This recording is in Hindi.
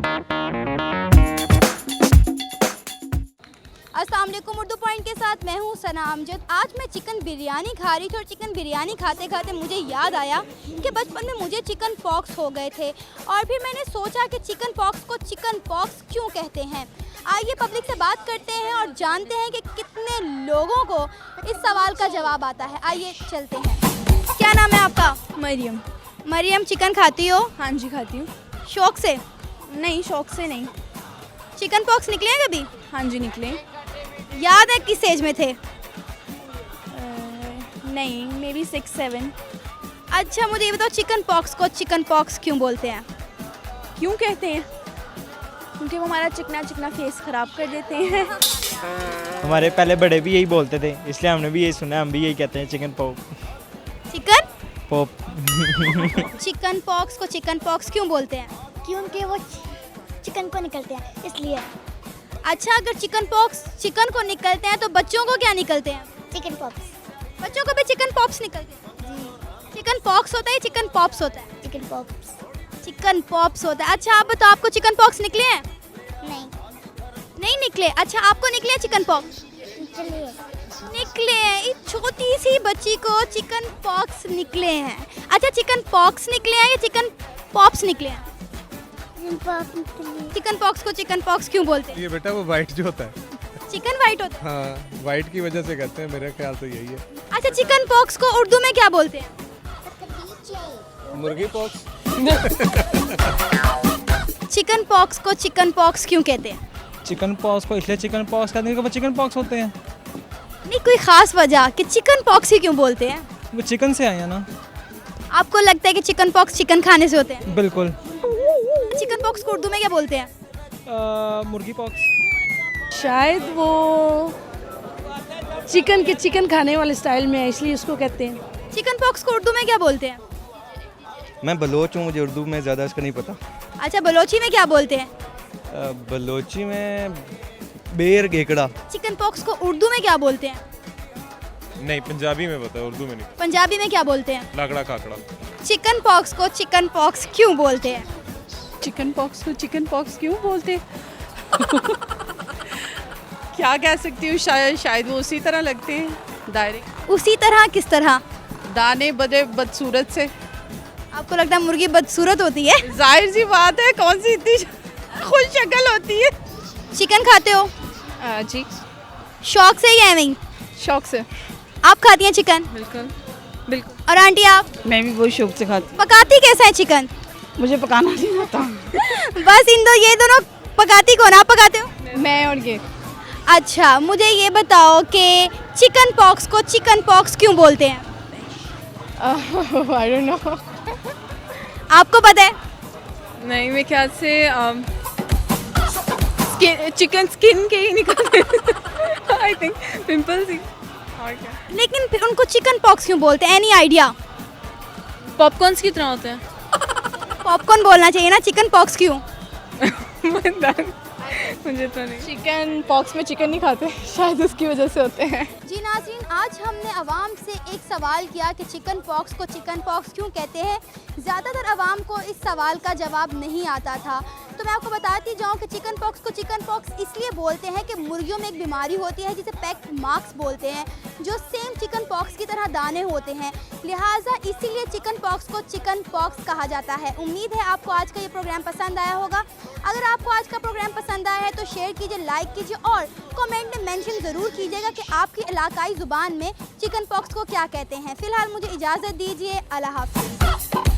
अस्सलाम वालेकुम। उर्दू पॉइंट के साथ मैं हूँ सना अमजद। आज मैं चिकन बिरयानी खा रही थी और चिकन बिरयानी खाते खाते मुझे याद आया कि बचपन में मुझे चिकन पॉक्स हो गए थे और फिर मैंने सोचा कि चिकन पॉक्स को चिकन पॉक्स क्यों कहते हैं। आइए पब्लिक से बात करते हैं और जानते हैं कि कितने लोगों को इस सवाल का जवाब आता है। आइए चलते हैं। क्या नाम है आपका? मरियम। मरियम, चिकन खाती हो? हाँ जी खाती हूँ। शौक से? नहीं, शौक से नहीं। चिकन पॉक्स निकले हैं कभी? हाँ जी निकले। याद है किस एज में थे? नहीं, मे बी 6-7। अच्छा मुझे ये बताओ, चिकन पॉक्स को चिकन पॉक्स क्यों बोलते हैं? क्यों कहते हैं? क्योंकि वो हमारा चिकना चिकना फेस ख़राब कर देते हैं। हमारे पहले बड़े भी यही बोलते थे, इसलिए हमने भी यही सुना है, हम भी यही कहते हैं chicken pop. Chicken pop chicken pox को चिकन पॉक्स क्यों बोलते हैं? क्योंकि वो चिकन को निकलते हैं इसलिए। अच्छा अगर चिकन पॉक्स चिकन को निकलते हैं तो बच्चों को क्या निकलते हैं? Chicken pops. बच्चों को भी चिकन पॉप्स निकलते हैं? जी। चिकन पॉक्स होता है, चिकन पॉप्स होता है? Chicken pops. चिकन पॉप्स होता है। अच्छा आप बताओ, आपको चिकन पॉक्स निकले हैं? नहीं नहीं निकले। अच्छा आपको निकले हैं चिकन पॉक्स? चलिए। निकले हैं। इस छोटी सी बच्ची को चिकन पॉक्स निकले हैं। अच्छा चिकन पॉक्स निकले हैं या चिकन पॉप्स निकले हैं? चिकन पॉक्स को चिकन पॉक्स क्यों बोलते हैं? ये बेटा वो वाइट जो होता है, चिकन वाइट होता है? हाँ वाइट की वजह से कहते हैं, मेरे ख्याल से यही है। अच्छा चिकन पॉक्स को उर्दू में क्या बोलते हैं? मुर्गी पॉक्स। चिकन पॉक्स को चिकन पॉक्स क्यों कहते हैं? चिकन पॉक्स को इसलिए चिकन पॉक्स कहते हैं कि वो चिकन पॉक्स होते हैं। नहीं कोई खास वजह कि चिकन पॉक्स ही क्यों बोलते हैं? वो चिकन से आए हैं ना। आपको लगता है कि चिकन पॉक्स चिकन खाने से होते हैं? बिल्कुल। चिकन पॉक्स को उर्दू में क्या बोलते हैं? मुर्गी पॉक्स। शायद वो चिकन के चिकन खाने वाले स्टाइल में है, इसलिए उसको कहते हैं। चिकन पॉक्स को उर्दू में क्या बोलते हैं? मैं बलोच हूँ, मुझे उर्दू में ज़्यादा इसका नहीं पता। अच्छा बलोची में क्या बोलते हैं? बलोची में बेर गेकड़ा। चिकन पॉक्स को उर्दू में क्या बोलते हैं? नहीं पंजाबी में पता है, उर्दू में नहीं। पंजाबी में क्या बोलते हैं? लाकड़ा काकड़ा। चिकन पॉक्स को चिकन पॉक्स क्यों बोलते हैं? चिकन पॉक्स को चिकन पॉक्स क्यों बोलते क्या कह सकती हूँ, शायद वो उसी तरह लगते हैं डायरेक्ट। उसी तरह किस तरह? दाने बदे बदसूरत से। आपको लगता है मुर्गी बदसूरत होती है? जाहिर सी बात है, कौन सी इतनी खुश शक्ल होती है। चिकन खाते हो? जी शौक से या एवं? शौक से। आप खाती हैं चिकन? बिल्कुल बिल्कुल। और आंटी आप? मैं भी बहुत शौक से खाती पकाती कैसा है चिकन? हूँ, मुझे पकाना नहीं आता। बस ये दोनों पकाती कौन? आप पकाते हो? मैं और ये अच्छा मुझे ये बताओ कि चिकन पॉक्स को चिकन पॉक्स क्यों बोलते हैं? I don't know. आपको पता है? नहीं, मेरे ख्याल से चिकन स्किन के ही निकलते आई थिंक पिंपल्स ही। और क्या? लेकिन फिर उनको चिकन पॉक्स क्यों बोलते हैं? Any idea? पॉपकॉर्न्स की तरह होते हैं। पॉपकॉर्न बोलना चाहिए ना, चिकन पॉक्स क्यों? मुझे तो नहीं। चिकन पॉक्स में चिकन नहीं खाते, शायद उसकी वजह से होते हैं। जी नाज़रीन, आज हमने अवाम से एक सवाल किया कि चिकन पॉक्स को चिकन पॉक्स क्यों कहते हैं। ज़्यादातर अवाम को इस सवाल का जवाब नहीं आता था, तो मैं आपको बताती जाऊं कि चिकन पॉक्स को चिकन पॉक्स इसलिए बोलते हैं कि मुर्गियों में एक बीमारी होती है जिसे पैक मार्क्स बोलते हैं, जो सेम चिकन पॉक्स की तरह दाने होते हैं, लिहाजा इसीलिए चिकन पॉक्स को चिकन पॉक्स कहा जाता है। उम्मीद है आपको आज का ये प्रोग्राम पसंद आया होगा। अगर आपको आज का प्रोग्राम पसंद आया है तो शेयर कीजिए, लाइक कीजिए और कमेंट में मेंशन ज़रूर कीजिएगा कि आपकी इलाकाई ज़ुबान में चिकन पॉक्स को क्या कहते हैं। फ़िलहाल मुझे इजाज़त दीजिए। अल्लाह हाफ़िज़।